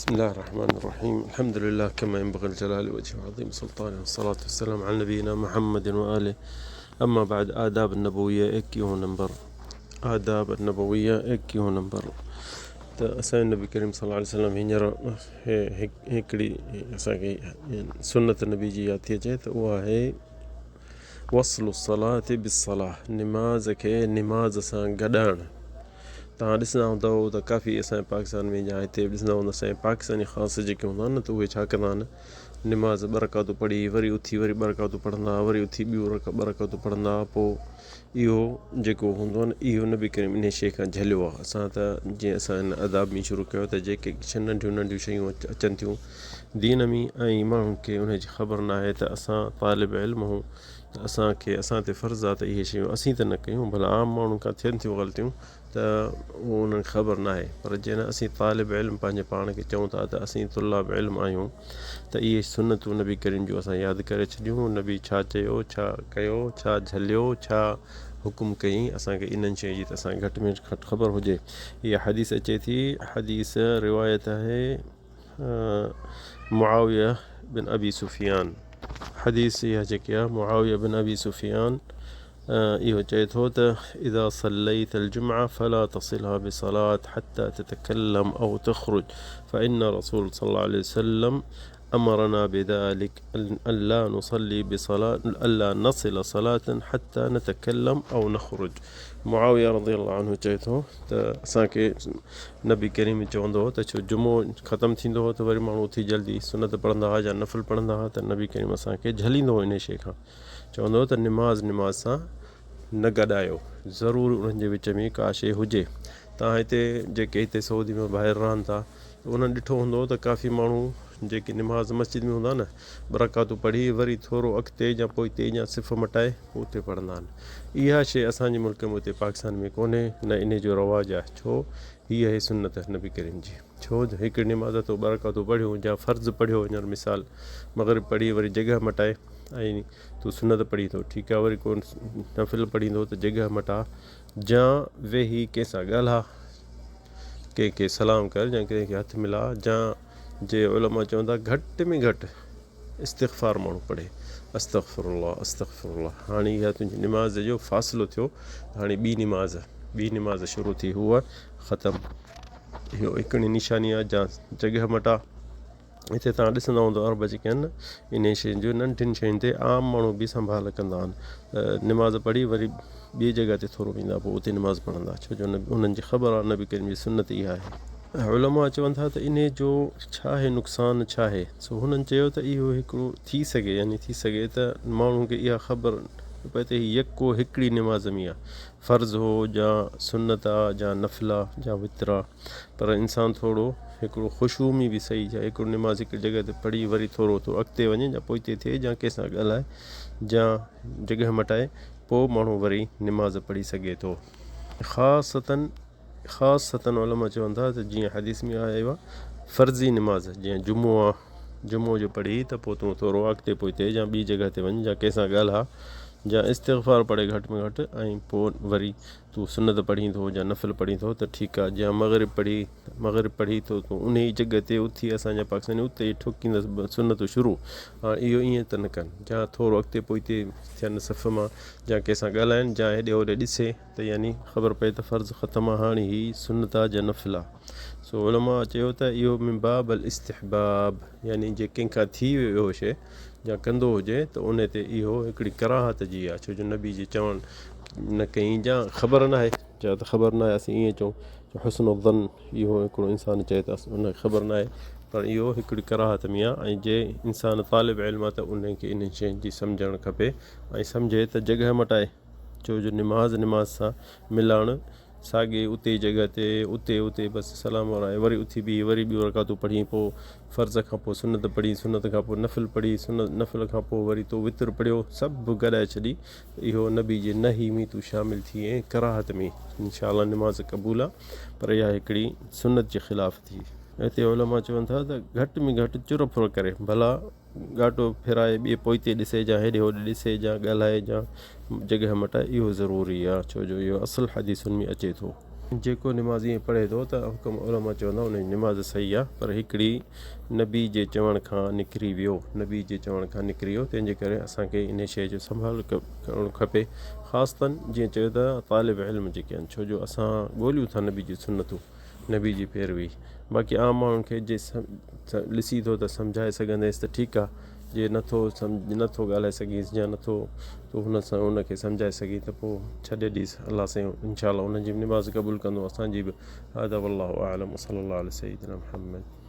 بسم الله الرحمن الرحيم. الحمد لله كما ينبغي الجلال وجه عظيم سلطانه، والصلاة والسلام على نبينا محمد وآله. أما بعد، آداب النبوية 21 نمبر. آداب النبوية 21 نمبر. त असांजे नबी करीम सल्लल्लाहु अलैहि वसल्लम हींअर हिकिड़ी असांखे सुन्नत नबी जी यादि थी अचे, त उहा आहे वस्लु सलाति बिस्सलाह, निमाज़ खे निमाज़ सां गॾाइणु। तव्हां ॾिसंदा हूंदव त काफ़ी असांजे पाकिस्तान में या हिते बि ॾिसंदा हूंदा, असांजे पाकिस्तानी ख़ासि जेके हूंदा आहिनि न, त उहे छा कंदा आहिनि, निमाज़ ॿ रकातूं पढ़ी वरी उथी वरी ॿ रकातूं पढ़ंदा, वरी उथी ॿ रकातूं पढ़ंदा। पोइ इहो जेको हूंदो आहे न, इहो नबी करीम इन शइ खां झलियो आहे। असां त जीअं असां हिन अदाब में शुरू कयो त जेके नंढियूं नंढियूं शयूं अचनि थियूं दीन में ऐं माण्हुनि खे उनजी ख़बर न आहे, त असां तालिब इल्म हूं त असां ते फ़र्ज़ु आहे त इहे शयूं असीं त न कयूं, भला आम माण्हुनि खां थियनि थियूं ग़लतियूं त उहो उन्हनि खे ख़बर न आहे। पर जंहिं असीं तालिब इल्म पंहिंजे पाण खे चऊं था त असीं तुल्लाब इल्म आहियूं, त इहे सुनतूं नबी करीम जूं असां यादि करे छॾियूं। नबी छा चयो, छा कयो, छा झलियो, छा हुकुम कयईं, असांखे इन्हनि शइ जी त असांखे घटि में घटि ख़बर हुजे। इहा हदीस अचे थी, हदीस रिवायत आहे मुआविया बिन अबी सुफ़ियान। हदीस इहा जेकी आहे मुआविया बिन अबी सुफ़ियान इहो चए थो त इज़ा सल्लैत अल-जुमअ फला तसिलहा बिसलात हत्ता ततकल्लम औ तख़रुज फ़इन्न रसूल सल्लल्लाहु अलैहि वसल्लम अमरना बिज़ालिक अल्ला नुसल्ली बिसलात अल्ला नसिल सलातन हत्ता नतकल्लम औ नख़रुज। मुआविया रज़ियल्लाहु अन्हु चए थो त असांखे नबी करीम चवंदो हो त छो जुमो ख़तमु थींदो हो त वरी माण्हू उथी जल्दी सुनत पढ़ंदा हुआ या नफ़िल पढ़ंदा हुआ, त नबी करीम असांखे झलींदो हो इन शइ खां। चवंदो हो त निमाज़ सां न गॾायो, ज़रूरु उन्हनि जे विच में का शइ हुजे। तव्हां हिते जेके हिते सऊदी में ॿाहिरि रहनि था, त उन्हनि ॾिठो हूंदो त काफ़ी माण्हू जेके निमाज़ मस्जिद में हूंदा न, ॿ रकातूं पढ़ी वरी थोरो अॻिते या पोइते या सिफ़ मटाए पोइ उते पढ़ंदा आहिनि। इहा शइ असांजे मुल्क में उते पाकिस्तान में कोन्हे, न इन जो रवाजु आहे। छो? हीअ आहे सुन्नत नबी करीम जी। छो त हिकिड़ी निमाज़ तो ॿ रकातूं पढ़ियो या फ़र्ज़ु पढ़ियो, हींअर मिसाल मग़रिब पढ़ी वरी जॻह मटाए ऐं तूं सुनत पढ़ी थो, ठीकु आहे, वरी को नफ़िल पढ़ींदो त जॻह मटा, या वेही कंहिंसां ॻाल्हा, कंहिंखे सलाम कर या कंहिंखे हथु मिला, या जे उलमा चवंदा घटि में घटि इस्तिग़फ़ार माण्हू पढ़े, अस्तग़फ़िरुल्लाह अस्तग़फ़िरुल्लाह। हाणे इहा तुंहिंजी निमाज़ जो फ़ासिलो थियो, हाणे ॿी निमाज़ शुरू थी, हूअ ख़तमु। इहो हिकिड़ी निशानी आहे, या जॻह मटा। हिते तव्हां ॾिसंदा हूंदव अरब जेके आहिनि न, इन शयुनि जो नंढियुनि शयुनि ते आम माण्हू बि संभाल कंदा आहिनि। निमाज़ पढ़ी वरी ॿी जॻह ते थोरो वेंदा, पोइ उते निमाज़ पढ़ंदा, छो जो उन्हनि जी ख़बर आहे नबी करीम जी सुन्नत इहा आहे। उलमा चवनि था त इन जो छा आहे नुक़सानु, छा आहे। सो हुननि चयो त इहो हिकिड़ो थी सघे, यानी थी सघे त माण्हुनि खे इहा ख़बर पए त यको हिकिड़ी निमाज़ में आहे, फ़र्ज़ु हो या सुन्नत आहे या नफ़िल आहे या वितर आहे। पर इंसानु थोरो हिकिड़ो ख़ुशू में बि सही, या हिकिड़ो निमाज़ हिकु जॻह ते पढ़ी वरी थोरो थो अॻिते वञे या पोइते थिए या कंहिंसां ॻाल्हाए या जॻह मटाए, पोइ माण्हू वरी निमाज़ पढ़ी सघे थो। ख़ासतन उलमा चवनि था त जीअं हदीस में आयो आहे, फ़र्ज़ी निमाज़ जीअं जुमो आहे, जुमो जो पढ़ी त पोइ तूं थोरो अॻिते पोइते या ॿी जॻह ते वञ या कंहिंसां ॻाल्हा या इस्तिग़फ़ार पढ़े घटि में घटि, ऐं पोइ वरी तूं सुनत पढ़ींदो या नफ़िल पढ़ींदो त ठीकु आहे। या मग़रिब पढ़ी त तूं उन ई जॻह ते उथी, असांजा पाकिस्तानी उते ई ठोकींदसि सुनतूं शुरू। हाणे इहो ईअं त न कनि, या थोरो अॻिते पोइते थियनि सफ़ मां, या कंहिंसां ॻाल्हाइनि, या हेॾे होॾे ॾिसे त यानी ख़बर पए त फ़र्ज़ु ख़तमु आहे, हाणे ही सुनत आहे या नफ़िल आहे। सो उलमा चयो त इहो मिन बाब अल इस्तिहबाब, यानी जे कंहिंखां थी वियो शइ या कंदो हुजे त उन ते इहो हिकिड़ी कराहत जी आहे, छो जो नबी जे चवणु न कई या ख़बर न आहे, या त ख़बर न आहे असीं ईअं चऊं हुस्न ज़न, इहो हिकिड़ो इंसानु चए त उनखे ख़बर न आहे, पर इहो हिकिड़ी कराहत में आहे। ऐं जे इंसानु तालिब इल्म आहे त उनखे इन शयुनि जी सम्झणु खपे ऐं सम्झे त जॻह मटाए, छो जो निमाज़ सां मिलाइणु साॻे उते जॻह ते उते बसि सलाम वाराए वरी उथी बि वरी ॿियूं रकातूं पढ़ी, पोइ फ़र्ज़ खां पोइ सुनत पढ़ी, सुनत खां पोइ नफ़िल पढ़ी, नफ़िल खां पोइ वरी तो वितर पढ़ियो, सभु गॾाए छॾी, इहो नबी जे नही में तूं शामिलु थी ऐं कराहत में। इंशाअल्लाह निमाज़ क़बूल आहे, पर इहा हिकिड़ी सुनत जे ख़िलाफ़ थी। हिते उलमा चवनि था त घटि में घटि चुर फुर करे, भला ॻाटो फिराए ॿिए पोइते ॾिसे या हेॾे होॾे ॾिसे या ॻाल्हाए या जॻह मटाए, इहो ज़रूरी आहे, छो जो इहो असुलु हदीसुनि में अचे थो। जेको निमाज़ ईअं पढ़े थो त हुकुम उलमा चवंदा उनजी निमाज़ सही आहे, पर हिकिड़ी नबी जे चवण खां निकिरी वियो, नबी जे चवण खां निकिरी वियो, तंहिंजे करे असांखे इन शइ जो संभाल करणु खपे। ख़ासि तन जीअं चयो त तालिब इल्म जेके आहिनि, छो जो असां ॻोल्हियूं था नबी जी सुनतूं, नबी जी पैरवी। बाक़ी आम माण्हुनि खे जे ॾिसी थो त सम्झाए सघंदेसि त ठीकु आहे, जे नथो ॻाल्हाए सघीसि या नथो तो हुन सां हुनखे सम्झाए सघी त पोइ छॾे ॾीस, अलाह साईं इंशा अलाह हुनजी बि निमाज़ क़बूल कंदो, असांजी बि। هذا والله أعلم وصلى الله على سيدنا محمد.